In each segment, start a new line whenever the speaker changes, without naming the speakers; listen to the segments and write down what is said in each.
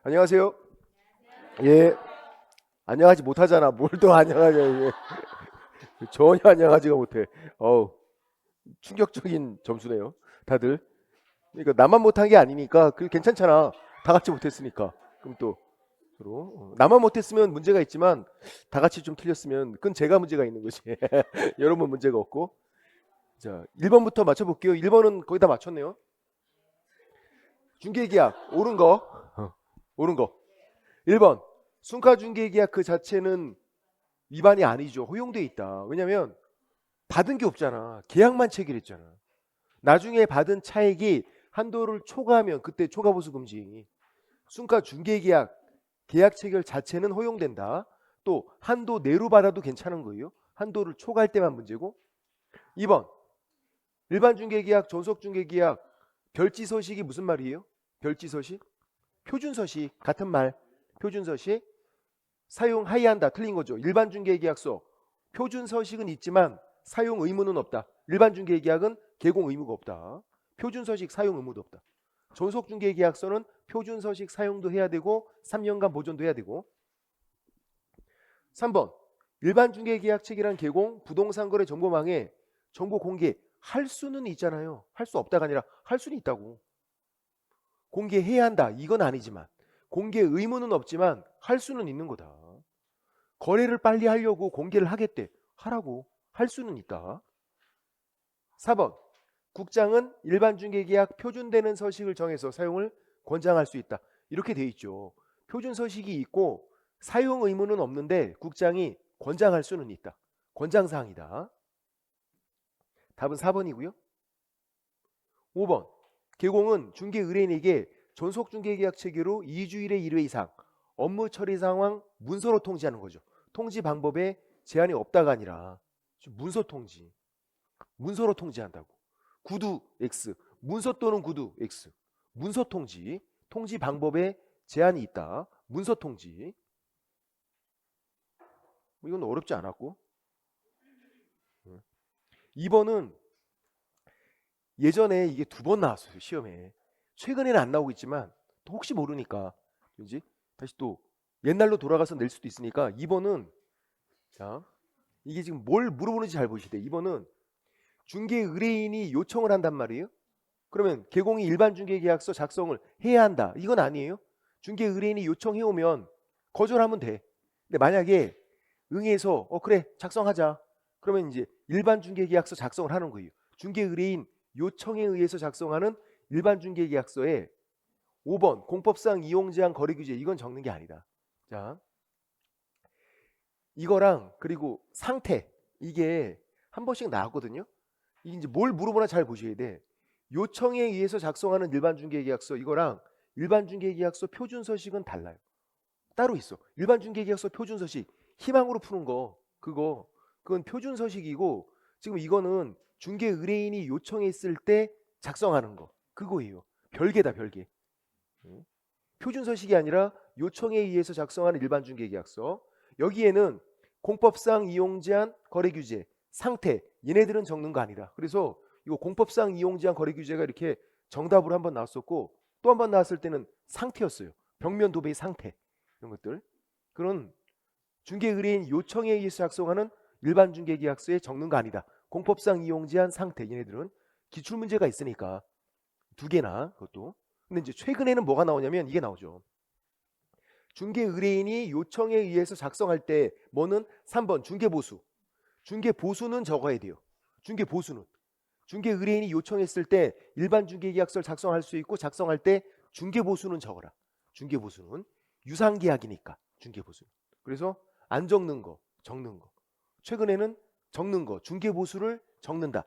안녕하세요. 예, 안녕하지 못하잖아. 뭘 또 안녕하냐 이게. 전혀 안녕하지가 못해. 어우, 충격적인 점수네요. 다들. 그러니까 나만 못한 게 아니니까 그 괜찮잖아. 다 같이 못했으니까. 그럼 또 서로 나만 못했으면 문제가 있지만 다 같이 좀 틀렸으면 그건 제가 문제가 있는 거지. 여러분 문제가 없고. 자, 1번부터 맞춰볼게요. 1번은 거의 다 맞췄네요. 중개계약 옳은 거. 옳은 거. 1번 순가중개계약 그 자체는 위반이 아니죠. 허용돼 있다. 왜냐면 받은 게 없잖아. 계약만 체결했잖아. 나중에 받은 차액이 한도를 초과하면 그때 초과보수 금지. 순가중개계약 계약 체결 자체는 허용된다. 또 한도 내로 받아도 괜찮은 거예요. 한도를 초과할 때만 문제고. 2번 일반중개계약, 전속중개계약 별지서식이 무슨 말이에요? 별지서식? 표준서식 같은 말. 표준서식 사용하여한다. 틀린 거죠. 일반중개계약서 표준서식은 있지만 사용 의무는 없다. 일반중개계약은 개공 의무가 없다. 표준서식 사용 의무도 없다. 전속중개계약서는 표준서식 사용도 해야 되고 3년간 보존도 해야 되고. 3번 일반중개계약 체결한 개공 부동산거래 정보망에 정보 공개할 수는 있잖아요. 할 수 없다가 아니라 할 수는 있다고. 공개해야 한다. 이건 아니지만 공개 의무는 없지만 할 수는 있는 거다. 거래를 빨리 하려고 공개를 하겠대. 하라고. 할 수는 있다. 4번 국장은 일반중개계약 표준되는 서식을 정해서 사용을 권장할 수 있다. 이렇게 돼 있죠. 표준 서식이 있고 사용 의무는 없는데 국장이 권장할 수는 있다. 권장사항이다. 답은 4번이고요. 5번 개공은 중개 의뢰인에게 전속중개계약 체계로 2주일에 1회 이상 업무 처리 상황 문서로 통지하는 거죠. 통지 방법에 제한이 없다가 아니라 문서 통지. 문서로 통지한다고. 구두 X, 문서 또는 구두 X. 문서 통지. 통지 방법에 제한이 있다. 문서 통지. 이건 어렵지 않았고. 2번은 예전에 이게 2번 나왔어요. 시험에. 최근에는 안 나오고 있지만 또 혹시 모르니까 그지? 다시 또 옛날로 돌아가서 낼 수도 있으니까 2번은 자, 이게 지금 뭘 물어보는지 잘 보시대. 2번은 중개 의뢰인이 요청을 한단 말이에요. 그러면 개공이 일반중개계약서 작성을 해야 한다. 이건 아니에요. 중개 의뢰인이 요청해 오면 거절하면 돼. 근데 만약에 응해서 그래 작성하자. 그러면 이제 일반중개계약서 작성을 하는 거예요. 중개 의뢰인 요청에 의해서 작성하는 일반중개계약서에 5번 공법상 이용제한 거래규제 이건 적는 게 아니다. 자, 이거랑 그리고 상태 이게 한 번씩 나왔거든요. 이게 이제 뭘 물어보나 잘 보셔야 돼. 요청에 의해서 작성하는 일반중개계약서 이거랑 일반중개계약서 표준서식은 달라요. 따로 있어. 일반중개계약서 표준서식 희망으로 푸는 거 그건 표준서식이고 지금 이거는 중개 의뢰인이 요청했을 때 작성하는 거 그거예요. 별개다 별개. 표준서식이 아니라 요청에 의해서 작성하는 일반중개계약서 여기에는 공법상 이용제한 거래규제 상태 얘네들은 적는 거 아니다. 그래서 이거 공법상 이용제한 거래규제가 이렇게 정답으로 한번 나왔었고 또 한 번 나왔을 때는 상태였어요. 벽면 도배의 상태 이런 것들 그런 중개 의뢰인 요청에 의해서 작성하는 일반 중개계약서에 적는 거 아니다. 공법상 이용제한 상태 얘네들은 기출 문제가 있으니까 2개나 그것도. 근데 이제 최근에는 뭐가 나오냐면 이게 나오죠. 중개 의뢰인이 요청에 의해서 작성할 때 뭐는 3번 중개 보수. 중개 보수는 적어야 돼요. 중개 보수는 중개 의뢰인이 요청했을 때 일반 중개계약서를 작성할 수 있고 작성할 때 중개 보수는 적어라. 중개 보수는 유상계약이니까 중개 보수. 그래서 안 적는 거, 적는 거. 최근에는 적는 거, 중개 보수를 적는다.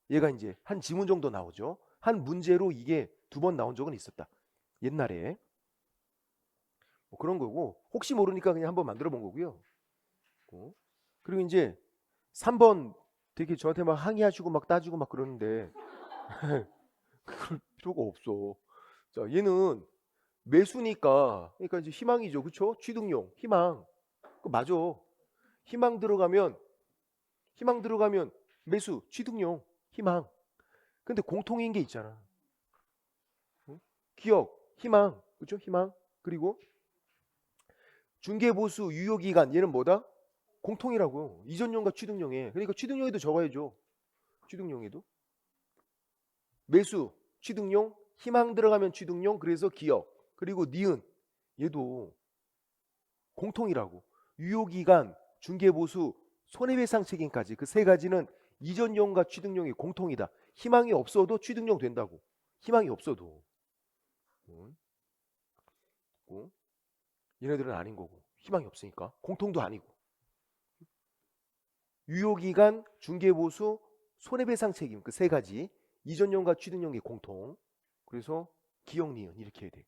얘가 이제 한 지문 정도 나오죠. 한 문제로 이게 2번 나온 적은 있었다. 옛날에. 뭐 그런 거고 혹시 모르니까 그냥 한번 만들어 본 거고요. 그리고 이제 3번 되게 저한테 막 항의하시고 막 따지고 막 그러는데 그럴 필요가 없어. 자, 얘는 매수니까 그러니까 이제 희망이죠. 그렇죠? 취득용, 희망. 그 맞아. 희망 들어가면 매수, 취득용, 희망. 근데 공통인 게 있잖아. 응? 기억, 희망. 그렇죠? 희망. 그리고 중개보수 유효기간 얘는 뭐다? 공통이라고요. 이전용과 취득용에. 그러니까 취득용에도 적어야죠. 취득용에도. 매수, 취득용, 희망 들어가면 취득용, 그래서 기억. 그리고 니은, 얘도 공통이라고. 유효기간, 중개보수, 손해배상 책임까지 그 세 가지는 이전용과 취득용이 공통이다. 희망이 없어도 취득용 된다고. 희망이 없어도. 얘네들은 아닌 거고. 희망이 없으니까. 공통도 아니고. 유효기간, 중개보수, 손해배상 책임 그 세 가지 이전용과 취득용이 공통. 그래서 기억, 니은 이렇게 해야 돼.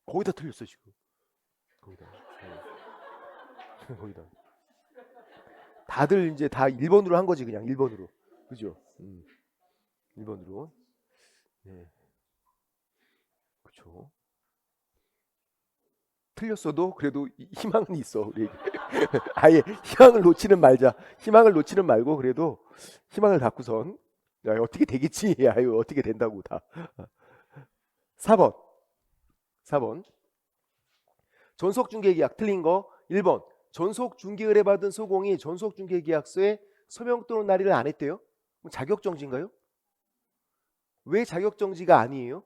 거의 다 틀렸어 지금. 거의 다. 거의 다. 다들 이제 다 1번으로 한 거지 그냥 1번으로. 그죠? 1번으로. 네. 그렇죠. 틀렸어도 그래도 희망은 있어 우리. 아예 희망을 놓치는 말자. 희망을 놓치는 말고 그래도 희망을 갖고선 야, 어떻게 되겠지? 야, 이거 어떻게 된다고 다. 4번. 4번. 전속중개계약 틀린 거. 1번. 전속중개 의뢰받은 소공이 전속중개계약서에 서명 또는 날인을 안 했대요? 자격정지인가요? 왜 자격정지가 아니에요?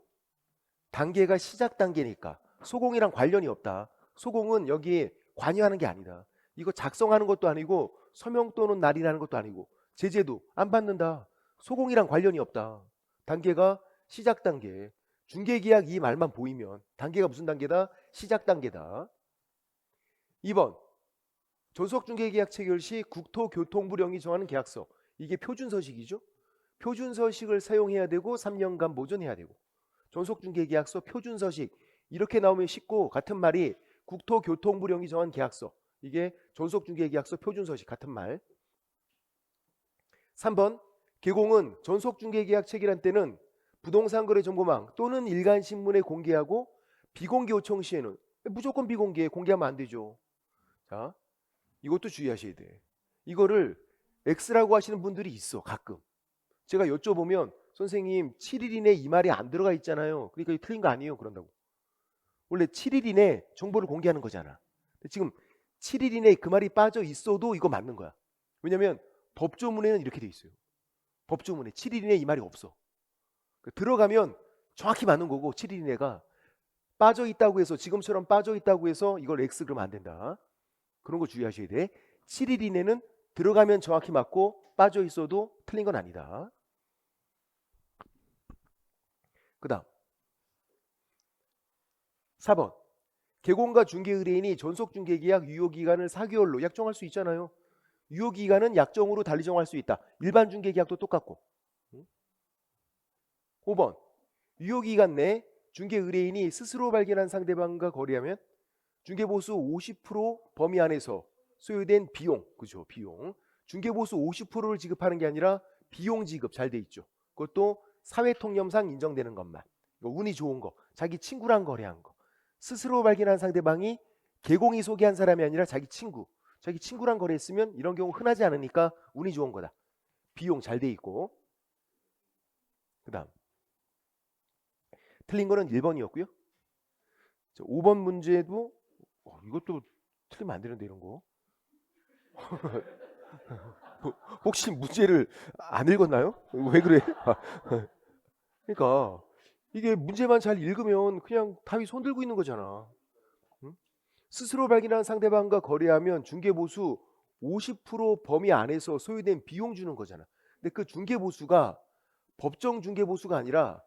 단계가 시작 단계니까. 소공이랑 관련이 없다. 소공은 여기에 관여하는 게 아니다. 이거 작성하는 것도 아니고 서명 또는 날인하는 것도 아니고 제재도 안 받는다. 소공이랑 관련이 없다. 단계가 시작 단계. 중개계약 이 말만 보이면 단계가 무슨 단계다? 시작 단계다. 2번. 전속중개계약 체결 시 국토교통부령이 정하는 계약서. 이게 표준서식이죠. 표준서식을 사용해야 되고 3년간 보존해야 되고. 전속중개계약서 표준서식 이렇게 나오면 쉽고 같은 말이 국토교통부령이 정한 계약서. 이게 전속중개계약서 표준서식 같은 말. 3번. 개공은 전속중개계약 체결한 때는 부동산거래정보망 또는 일간신문에 공개하고 비공개 요청 시에는 무조건 비공개 공개하면 안 되죠. 자, 이것도 주의하셔야 돼. 이거를 X라고 하시는 분들이 있어 가끔. 제가 여쭤보면 선생님 7일 이내 이 말이 안 들어가 있잖아요. 그러니까 이거 틀린 거 아니에요 그런다고. 원래 7일 이내 정보를 공개하는 거잖아. 지금 7일 이내 그 말이 빠져 있어도 이거 맞는 거야. 왜냐면 법조문에는 이렇게 돼 있어요. 법조문에 7일 이내 이 말이 없어. 들어가면 정확히 맞는 거고 7일 이내가 빠져 있다고 해서 지금처럼 빠져 있다고 해서 이걸 X 그러면 안 된다. 그런 거 주의하셔야 돼. 7일 이내는 들어가면 정확히 맞고 빠져 있어도 틀린 건 아니다. 그 다음 4번. 개공과 중개의뢰인이 전속중개계약 유효기간을 4개월로 약정할 수 있잖아요. 유효기간은 약정으로 달리 정할 수 있다. 일반 중개계약도 똑같고. 5번. 유효기간 내 중개의뢰인이 스스로 발견한 상대방과 거래하면 중개보수 50% 범위 안에서 소요된 비용, 그죠? 비용. 중개보수 50%를 지급하는 게 아니라 비용 지급 잘 돼 있죠. 그것도 사회통념상 인정되는 것만. 이거 운이 좋은 거, 자기 친구랑 거래한 거. 스스로 발견한 상대방이 개공이 소개한 사람이 아니라 자기 친구. 자기 친구랑 거래했으면 이런 경우 흔하지 않으니까 운이 좋은 거다. 비용 잘 돼 있고. 그 다음 틀린 거는 1번이었고요. 5번 문제도 이것도 틀리면 안 되는데 이런 거. 혹시 문제를 안 읽었나요? 왜 그래? 그러니까 이게 문제만 잘 읽으면 그냥 답이 손들고 있는 거잖아. 응? 스스로 발견한 상대방과 거래하면 중개보수 50% 범위 안에서 소요된 비용 주는 거잖아. 근데 그 중개보수가 법정 중개보수가 아니라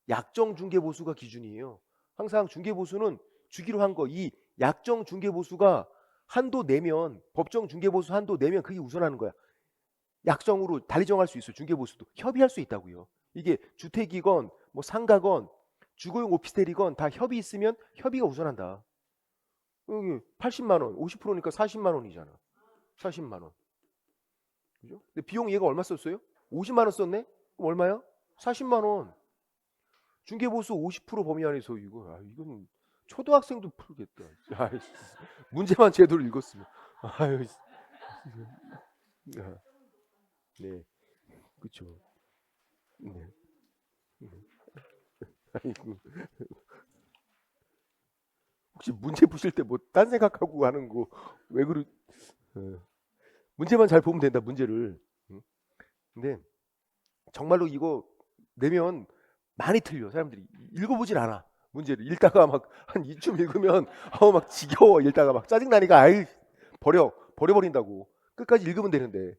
약정 중개보수가 기준이에요. 항상 중개보수는 주기로 한 거, 이 약정 중개보수가 한도 내면 법정 중개보수 한도 내면 그게 우선하는 거야. 약정으로 달리 정할 수 있어요. 중개보수도 협의할 수 있다고요. 이게 주택이건 뭐 상가건 주거용 오피스텔이건 다 협의 있으면 협의가 우선한다. 여기 80만 원, 50%니까 40만 원이잖아. 40만 원. 그죠? 근데 비용 얘가 얼마 썼어요? 50만 원 썼네? 그럼 얼마야? 40만 원. 중개보수 50% 범위 안에서 이거 이건 초등학생도 풀겠다. 문제만 제대로 읽었으면. 아유, 네, 그렇죠. 네. 아이고. 혹시 문제 푸실 때 뭐 딴 생각하고 하는 거 왜 그러? 어, 문제만 잘 보면 된다 문제를. 응? 근데 정말로 이거 내면 많이 틀려. 사람들이 읽어보질 않아 문제를. 읽다가 막 한 이쯤 읽으면 막 지겨워. 읽다가 막 짜증 나니까 아이 버려버린다고. 끝까지 읽으면 되는데.